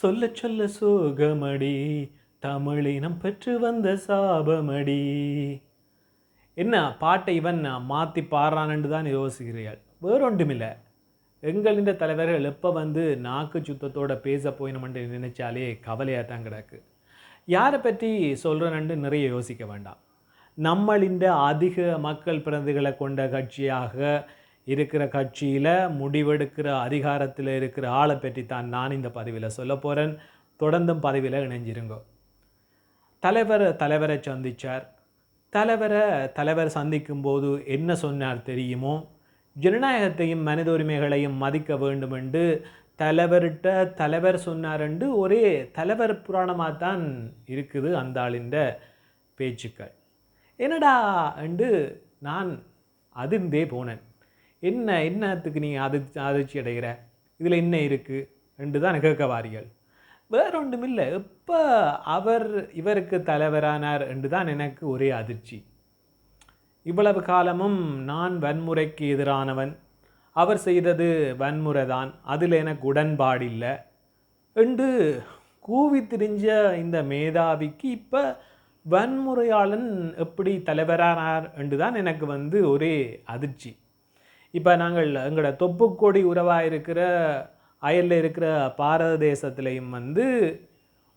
சொல்ல சொல்ல சோகமடி தமிழினம் பெற்று வந்த சாபமடி. என்ன பாட்டை இவன் மாற்றி பாடுறான்னு தான் யோசிக்கிறீர்கள். வேறொன்றுமில்லை, எங்களின் தலைவர்கள் எப்போ வந்து நாக்கு சுத்தத்தோட பேச போயினோம்னு நினைச்சாலே கவலையாக தான் கிடக்கு. யாரை பற்றி சொல்கிறேன்னு நிறைய யோசிக்க வேண்டாம். நம்மளின் அதிக மக்கள் பிரதிகளை கொண்ட கட்சியாக இருக்கிற கட்சியில் முடிவெடுக்கிற அதிகாரத்தில் இருக்கிற ஆளை பற்றி தான் நான் இந்த பதிவில் சொல்ல போகிறேன். தொடர்ந்தும் பதிவில் இணைஞ்சிருங்க. தலைவரை சந்தித்தார். தலைவர் சந்திக்கும் போது என்ன சொன்னார் தெரியுமோ? ஜனநாயகத்தையும் மனித உரிமைகளையும் மதிக்க வேண்டும் என்று தலைவர் சொன்னார்ண்டு ஒரே தலைவர் புராணமாக தான் இருக்குது அந்த ஆளின் பேச்சுக்கள். என்னடா என்று நான் அதிர்ந்தே போனேன். என்னத்துக்கு நீ அதிர்ச்சி அடைகிற, இதில் என்ன இருக்குது என்று தான் கேட்க வாரிகள். வேறொன்றுமில்லை, எப்போ இவருக்கு தலைவரானார் என்று தான் எனக்கு ஒரே அதிர்ச்சி. இவ்வளவு காலமும் நான் வன்முறைக்கு எதிரானவன், அவர் செய்தது வன்முறை தான், அதில் எனக்கு உடன்பாடில்லை என்று கூவி திரிஞ்ச இந்த மேதாவிக்கு இப்போ வன்முறையாளன் எப்படி தலைவரானார் என்று தான் எனக்கு வந்து ஒரே அதிர்ச்சி. இப்போ நாங்கள் எங்களோட தொப்புக்கொடி உறவாக இருக்கிற அயலில் இருக்கிற பாரத தேசத்துலேயும் வந்து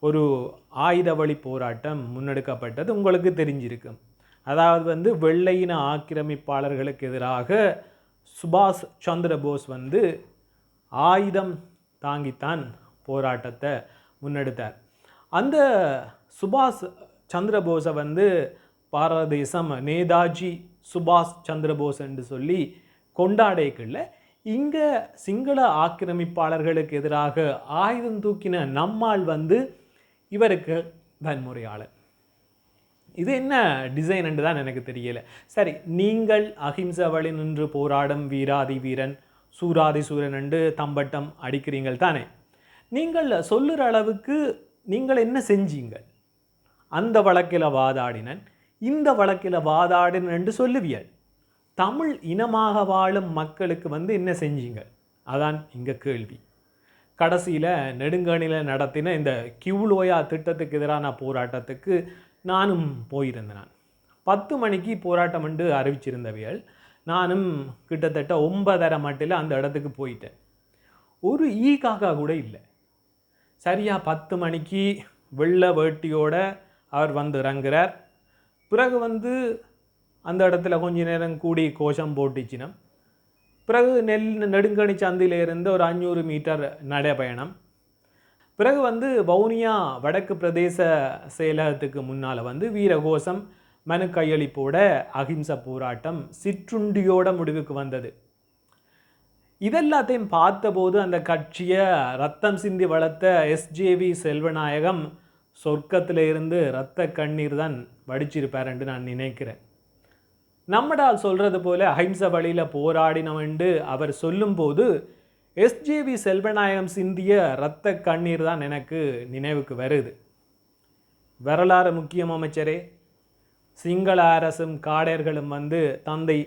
ஒரு ஆயுத வழி போராட்டம் முன்னெடுக்கப்பட்டது, உங்களுக்கு தெரிஞ்சிருக்கும். அதாவது வந்து வெள்ளையின ஆக்கிரமிப்பாளர்களுக்கு எதிராக சுபாஷ் சந்திர போஸ் வந்து ஆயுதம் தாங்கித்தான் போராட்டத்தை முன்னெடுத்தார். அந்த சுபாஷ் சந்திர போஸை வந்து பாரத தேசம் நேதாஜி சுபாஷ் சந்திர போஸ் என்று சொல்லி கொண்டாடைக்குள்ள இங்கே சிங்கள ஆக்கிரமிப்பாளர்களுக்கு எதிராக ஆயுதம் தூக்கின நம்மால் வந்து இவருக்கு வன்முறையாளர். இது என்ன டிசைன் என்று தான் எனக்கு தெரியலை. சரி, நீங்கள் அஹிம்சை வழி நின்று போராடும் வீராதி வீரன் சூராதி சூரன் என்று தம்பட்டம் அடிக்கிறீங்கள் தானே. நீங்கள் சொல்லுற அளவுக்கு நீங்கள் என்ன செஞ்சீங்கள்? அந்த வழக்கில் வாதாடினன், இந்த வழக்கில் வாதாடினன் என்று சொல்லுவியல். தமிழ் இனமாக வாழும் மக்களுக்கு வந்து என்ன செஞ்சீங்க? அதான் இங்கே கேள்வி. கடைசியில் நெடுங்கணியில் நடத்தின இந்த கியூலோயா திட்டத்துக்கு எதிரான போராட்டத்துக்கு நானும் போயிருந்தேன். நான் 10 மணிக்கு போராட்டம் என்று அறிவிச்சிருந்தவியல். நானும் கிட்டத்தட்ட 9:30 மட்டில் அந்த இடத்துக்கு போயிட்டேன். ஒரு காக்கா கூட இல்லை. சரியாக 10 மணிக்கு வெள்ளை வேட்டியோட அவர் வந்து இறங்குறார். பிறகு வந்து அந்த இடத்துல கொஞ்ச நேரம் கூடி கோஷம் போட்டுச்சினம். பிறகு நெடுங்கணி சந்திலிருந்து ஒரு 500 மீட்டர் நடைபயணம். பிறகு வந்து வவுனியா வடக்கு பிரதேச செயலகத்துக்கு முன்னால் வந்து வீரகோஷம் மனு கையளிப்போட அஹிம்சை போராட்டம் சிற்றுண்டியோட முடிவுக்கு வந்தது. இதெல்லாத்தையும் பார்த்தபோது அந்த கட்சியை ரத்தம் சிந்தி வளர்த்த SJV செல்வநாயகம் சொர்க்கத்தில் இருந்து இரத்த கண்ணீர் தான் வடிச்சிருப்பார் என்று நான் நினைக்கிறேன். நம்மடால் சொல்கிறது போல அஹிம்சை வழியில் போராடினோம் என்று அவர் சொல்லும்போது SJV செல்வநாயகம் சிந்திய இரத்த கண்ணீர் தான் எனக்கு நினைவுக்கு வருது. வரலாறு முக்கியம் அமைச்சரே. சிங்கள அரசும் காடையர்களும் வந்து தந்தை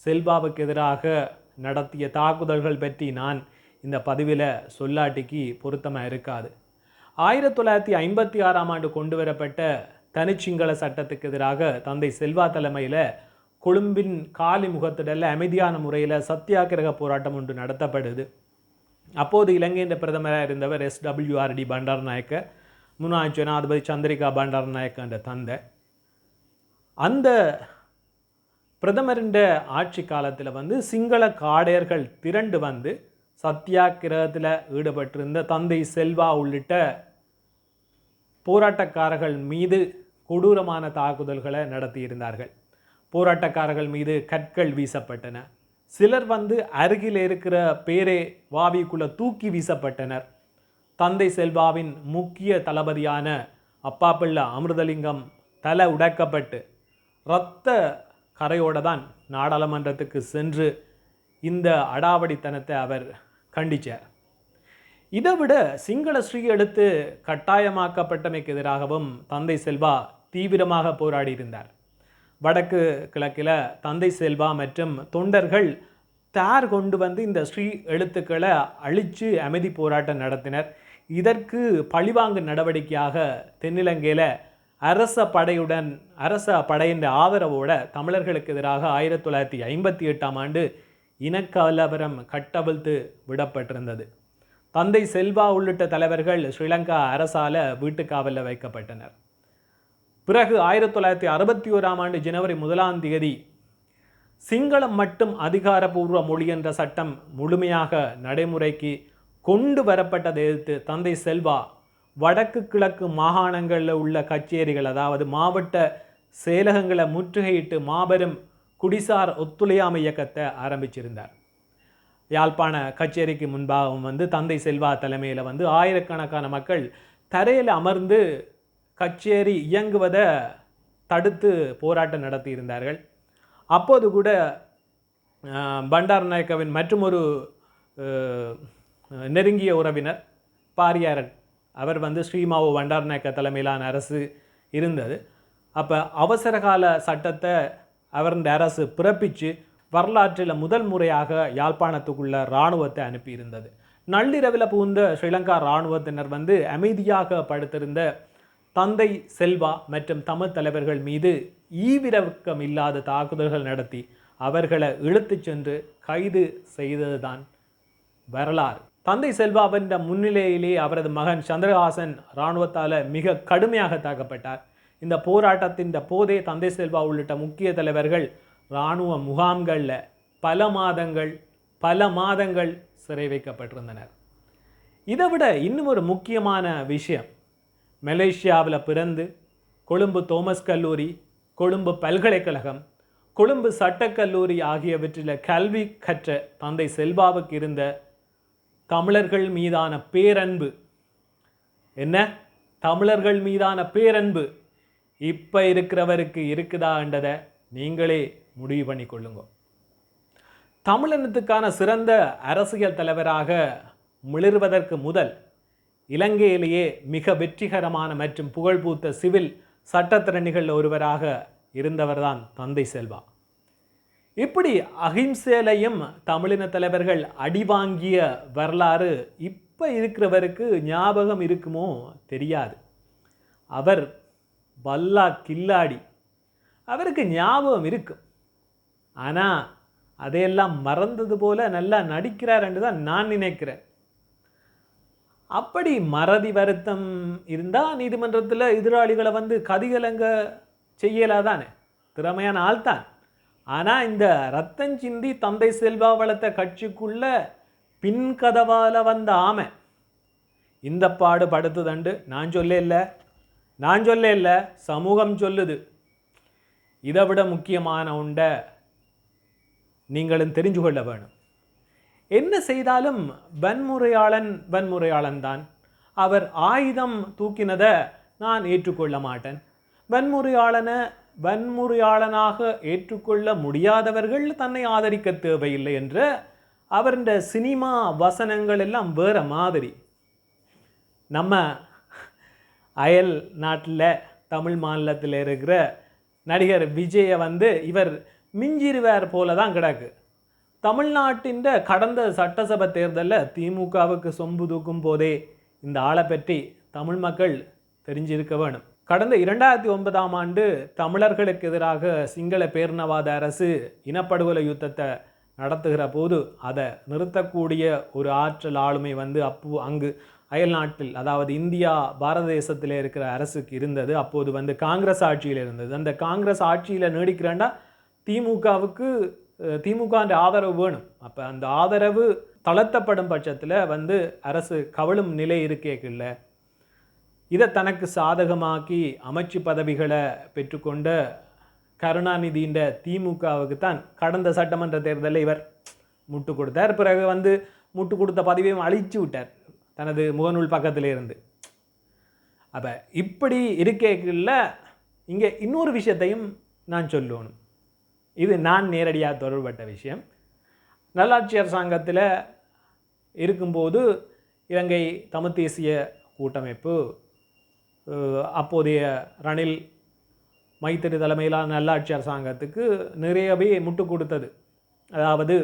செல்வாவுக்கு எதிராக நடத்திய தாக்குதல்கள் பற்றி நான் இந்த பதிவில் சொல்லாட்டிக்கு பொருத்தமாக இருக்காது. 1956ஆம் ஆண்டு கொண்டு வரப்பட்ட தனிச்சிங்கள சட்டத்துக்கு எதிராக தந்தை செல்வா தலைமையில் கொழும்பின் காலி முகத்திடல அமைதியான முறையில் சத்தியாகிரக போராட்டம் ஒன்று நடத்தப்படுது. அப்போது இலங்கையின் பிரதமராக இருந்தவர் SWRD பண்டாரநாயக்க, முன்னாள் ஜனாதிபதி சந்திரிகா பண்டாரநாயக்க என்ற தந்தை. அந்த பிரதமரின் ஆட்சி காலத்தில் வந்து சிங்கள காடையர்கள் திரண்டு வந்து சத்தியாகிரகத்தில் ஈடுபட்டிருந்த தந்தை செல்வா உள்ளிட்ட போராட்டக்காரர்கள் மீது கொடூரமான தாக்குதல்களை நடத்தியிருந்தார்கள். போராட்டக்காரர்கள் மீது கற்கள் வீசப்பட்டன. சிலர் வந்து அருகில் இருக்கிற பேரே வாவிக்குள்ள தூக்கி வீசப்பட்டனர். தந்தை செல்வாவின் முக்கிய தளபதியான அப்பாப்பிள்ளை அமிர்தலிங்கம் தலை உடைக்கப்பட்டு இரத்த கரையோடு தான் நாடாளுமன்றத்துக்கு சென்று இந்த அடாவடித்தனத்தை அவர் கண்டித்தார். இதை விட சிங்கள ஸ்ரீ எடுத்து கட்டாயமாக்கப்பட்டமைக்கு எதிராகவும் தந்தை செல்வா தீவிரமாக போராடி இருந்தார். வடக்கு கிழக்கில் தந்தை செல்வா மற்றும் தொண்டர்கள் தார் கொண்டு வந்து இந்த ஸ்ரீ எழுத்துக்களை அழித்து அமைதி போராட்டம் நடத்தினர். இதற்கு பழிவாங்கு நடவடிக்கையாக தென்னிலங்கையில் அரச படையின் ஆதரவோட தமிழர்களுக்கு எதிராக 1958ஆம் ஆண்டு இனக்கலவரம் கட்டவிழ்த்து விடப்பட்டிருந்தது. தந்தை செல்வா உள்ளிட்ட தலைவர்கள் ஸ்ரீலங்கா அரசால வீட்டுக்காவலில் வைக்கப்பட்டனர். பிறகு 1961ஆம் ஆண்டு ஜனவரி 1ஆம் தேதி சிங்களம் மட்டும் அதிகாரபூர்வ மொழி என்ற சட்டம் முழுமையாக நடைமுறைக்கு கொண்டு வரப்பட்டதை எதிர்த்து தந்தை செல்வா வடக்கு கிழக்கு மாகாணங்களில் உள்ள கச்சேரிகள், அதாவது மாவட்ட செயலகங்களை முற்றுகையிட்டு மாபெரும் குடிசார் ஒத்துழையாமை இயக்கத்தை ஆரம்பிச்சிருந்தார். யாழ்ப்பாண கச்சேரிக்கு முன்பாகவும் தந்தை செல்வா தலைமையில் ஆயிரக்கணக்கான மக்கள் தரையில் அமர்ந்து கச்சேரி இயங்குவதை தடுத்து போராட்டம் நடத்தியிருந்தார்கள். அப்போது கூட பண்டாரநாயக்கவின் மற்றொரு நெருங்கிய உறவினர் பாரியாரன் அவர் ஸ்ரீமாவோ பண்டாரநாயக்க தலைமையிலான அரசு இருந்தது. அப்போ அவசரகால சட்டத்தை அவருடைய அரசு பிறப்பித்து வரலாற்றில் முதல் முறையாக யாழ்ப்பாணத்துக்குள்ள இராணுவத்தை அனுப்பியிருந்தது. நள்ளிரவில் புகுந்த ஸ்ரீலங்கா இராணுவத்தினர் அமைதியாக படுத்திருந்த தந்தை செல்வா மற்றும் தமிழ் தலைவர்கள் மீது ஈவிரக்கம் இல்லாத தாக்குதல்கள் நடத்தி அவர்களை இழுத்து சென்று கைது செய்ததுதான் வரலாறு. தந்தை செல்வாவின் முன்னிலையிலே அவரது மகன் சந்திரஹாசன் இராணுவத்தால் மிக கடுமையாக தாக்கப்பட்டார். இந்த போராட்டத்தின் போதே தந்தை செல்வா உள்ளிட்ட முக்கிய தலைவர்கள் இராணுவ முகாம்களில் பல மாதங்கள் சிறை வைக்கப்பட்டிருந்தனர். இதை விட இன்னும் ஒரு முக்கியமான விஷயம், மலேசியாவில் பிறந்து கொழும்பு தோமஸ் கல்லூரி, கொழும்பு பல்கலைக்கழகம், கொழும்பு சட்டக்கல்லூரி ஆகியவற்றில் கல்வி கற்ற தந்தை செல்வாவுக்கு இருந்த தமிழர்கள் மீதான பேரன்பு தமிழர்கள் மீதான பேரன்பு இப்போ இருக்கிறவருக்கு இருக்குதான்றதை நீங்களே முடிவு பண்ணி கொள்ளுங்க. தமிழினத்துக்கான சிறந்த அரசியல் தலைவராக மிளிர்வதற்கு முதல் இலங்கையிலேயே மிக வெற்றிகரமான மற்றும் புகழ்பூத்த சிவில் சட்டத்திறனிகள் ஒருவராக இருந்தவர்தான் தந்தை செல்வா. இப்படி அகிம்சையிலையும் தமிழின தலைவர்கள் அடிவாங்கிய வரலாறு இப்போ இருக்கிறவருக்கு ஞாபகம் இருக்குமோ தெரியாது. அவர் வல்லா கில்லாடி, அவருக்கு ஞாபகம் இருக்கும், ஆனால் அதையெல்லாம் மறந்தது போல நல்லா நடிக்கிறார் என்று தான் நான் நினைக்கிறேன். அப்படி மறதி வருத்தம் இருந்தால் நீதிமன்றத்தில் எதிராளிகளை கதிகலங்க செய்யலாதானே, திறமையான ஆள்தான். ஆனால் இந்த ரத்தஞ்சிந்தி தந்தை செல்வா வளர்த்த கட்சிக்குள்ள பின்கதவால் வந்த ஆமை இந்த பாடு படுத்துதண்டு நான் சொல்ல இல்லை சமூகம் சொல்லுது. இதை விட முக்கியமான உண்டை நீங்களும் தெரிஞ்சு கொள்ள வேணும். என்ன செய்தாலும் வன்முறையாளன் தான். அவர் ஆயுதம் தூக்கினதை நான் ஏற்றுக்கொள்ள மாட்டேன். வன்முறையாளனாக ஏற்றுக்கொள்ள முடியாதவர்கள் தன்னை ஆதரிக்க தேவையில்லை என்ற அவருடைய சினிமா வசனங்கள் எல்லாம் வேறு மாதிரி. நம்ம அயல் நாட்டில் தமிழ் மாநிலத்தில் இருக்கிற நடிகர் விஜயை இவர் மிஞ்சிருவார் போல தான் கிடக்கு. தமிழ்நாட்டின் கடந்த சட்டசபை தேர்தலில் திமுகவுக்கு சொம்பு தூக்கும் போதே இந்த ஆளை பற்றி தமிழ் மக்கள் தெரிஞ்சிருக்க வேணும். கடந்த 2009ஆம் ஆண்டு தமிழர்களுக்கு எதிராக சிங்கள பேரினவாத அரசு இனப்படுகொலை யுத்தத்தை நடத்துகிற போது அதை நிறுத்தக்கூடிய ஒரு ஆற்றல் ஆளுமை அங்கு அயல் நாட்டில், அதாவது இந்தியா பாரத தேசத்தில் இருக்கிற அரசுக்கு இருந்தது. அப்போது காங்கிரஸ் ஆட்சியில் இருந்தது. அந்த காங்கிரஸ் ஆட்சியில் நீடிக்கிறேன்டா திமுக ஆதரவு வேணும். அப்போ அந்த ஆதரவு தளர்த்தப்படும் பட்சத்தில் அரசு கவலும் நிலை இருக்கேக்கில்ல. இதை தனக்கு சாதகமாக்கி அமைச்சு பதவிகளை பெற்றுக்கொண்ட கருணாநிதியின் திமுகவுக்கு தான் கடந்த சட்டமன்ற தேர்தலில் இவர் முட்டு கொடுத்தார். பிறகு முட்டு கொடுத்த பதவியும் அழிச்சு விட்டார் தனது முகநூல் பக்கத்தில் இருந்து. அப்போ இப்படி இருக்கேக்கில்ல இங்கே இன்னொரு விஷயத்தையும் நான் சொல்லணும். இது நான் நேரடியாக தொடர்பட்ட விஷயம். நல்லாட்சி அரசாங்கத்தில் இருக்கும்போது இலங்கை தமிழ் தேசிய கூட்டமைப்பு அப்போதைய ரணில் மைத்திரி தலைமையிலான நல்லாட்சி அரசாங்கத்துக்கு நிறையவே முட்டு கொடுத்தது. அதாவது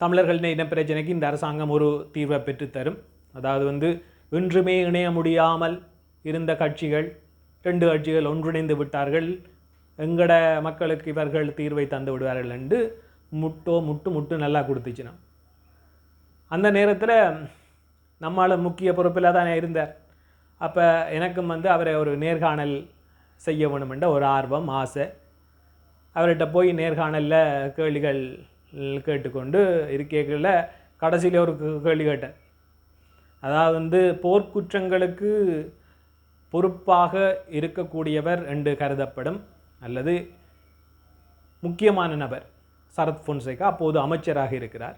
தமிழர்களின் இனப்பிரச்சனைக்கு இந்த அரசாங்கம் ஒரு தீர்வை பெற்றுத்தரும். அதாவது இன்றுமே இணைய முடியாமல் இருந்த கட்சிகள் 2 கட்சிகள் ஒன்றிணைந்து விட்டார்கள், எங்கட மக்களுக்கு இவர்கள் தீர்வை தந்து விடுவார்கள் என்று முட்டு நல்லா கொடுத்துச்சுனா. அந்த நேரத்தில் நம்மால் முக்கிய பொறுப்பில் தானே இருந்தார். அப்போ எனக்கும் அவரை ஒரு நேர்காணல் செய்ய வேணுமென்ற ஒரு ஆர்வம், ஆசை. அவர்கிட்ட போய் நேர்காணலில் கேள்விகள் கேட்டுக்கொண்டு இருக்கைகளில் கடைசியில் ஒரு கேள்வி கேட்டேன். அதாவது போர்க்குற்றங்களுக்கு பொறுப்பாக இருக்கக்கூடியவர் என்று கருதப்படும் அல்லது முக்கியமான நபர் சரத் பொன்சேகா அப்போது அமைச்சராக இருக்கிறார்.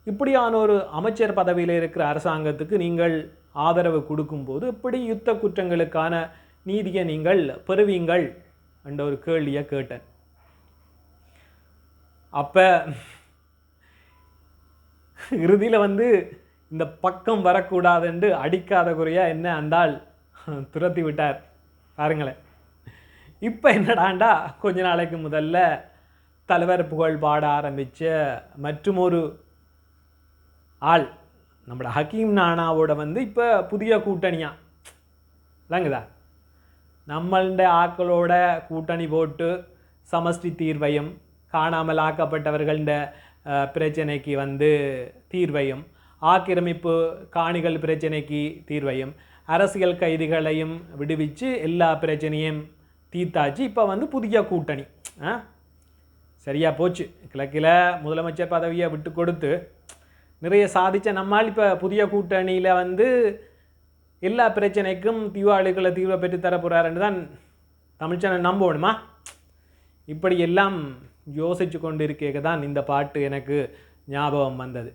இப்படியான ஒரு அமைச்சர் பதவியில் இருக்கிற அரசாங்கத்துக்கு நீங்கள் ஆதரவு கொடுக்கும்போது இப்படி யுத்த குற்றங்களுக்கான நீதியை நீங்கள் பெறுவீங்கள் என்ற ஒரு கேள்வியை கேட்டேன். அப்போ இறுதியில் இந்த பக்கம் வரக்கூடாது என்று அடிக்காத குறையா என்ன அந்தால் துரத்தி விட்டார் பாருங்களேன். இப்போ என்னடாண்டா கொஞ்ச நாளைக்கு முதல்ல தலைவர் புகழ் பாட ஆரம்பித்த மற்றும் ஒரு ஆள் நம்மளோட ஹக்கீம் நானாவோட இப்போ புதிய கூட்டணியா இல்லைங்குதா, நம்மளோட ஆக்களோட கூட்டணி போட்டு சமஷ்டி தீர்வையும் காணாமல் ஆக்கப்பட்டவர்கள பிரச்சனைக்கு தீர்வையும் ஆக்கிரமிப்பு காணிகள் பிரச்சனைக்கு தீர்வையும் அரசியல் கைதிகளையும் விடுவிச்சு எல்லா பிரச்சனையும் தீர்த்தாச்சு. இப்போ புதிய கூட்டணி சரியாக போச்சு. கிழக்கில் முதலமைச்சர் பதவியை விட்டு கொடுத்து நிறைய சாதித்த நம்மால் இப்போ புதிய கூட்டணியில் எல்லா பிரச்சனைக்கும் தீவாளிகளை தீர்வை பெற்று தரப்போகிறாருன்னு தான் தமிழ்ச்சனை நம்பணுமா? இப்படி எல்லாம் யோசித்து கொண்டு இருக்க தான் இந்த பாட்டு எனக்கு ஞாபகம் வந்தது.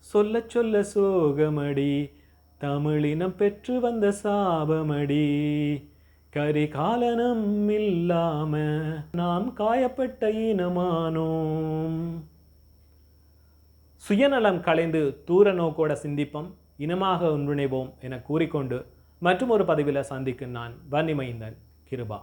சொல்ல சொல்ல சோகமடி தமிழினம் பெற்று வந்த சாபமடி, கரிகாலனம் இல்லாம நாம் காயப்பட்ட இனமானோம். சுயநலம் களைந்து தூர நோக்கோட சிந்திப்போம், இனமாக ஒன்றிணைவோம் என கூறிக்கொண்டு மற்றும் ஒரு பதிவில் சந்திக்கும் நான் வன்னிமைந்தன் கிருபா.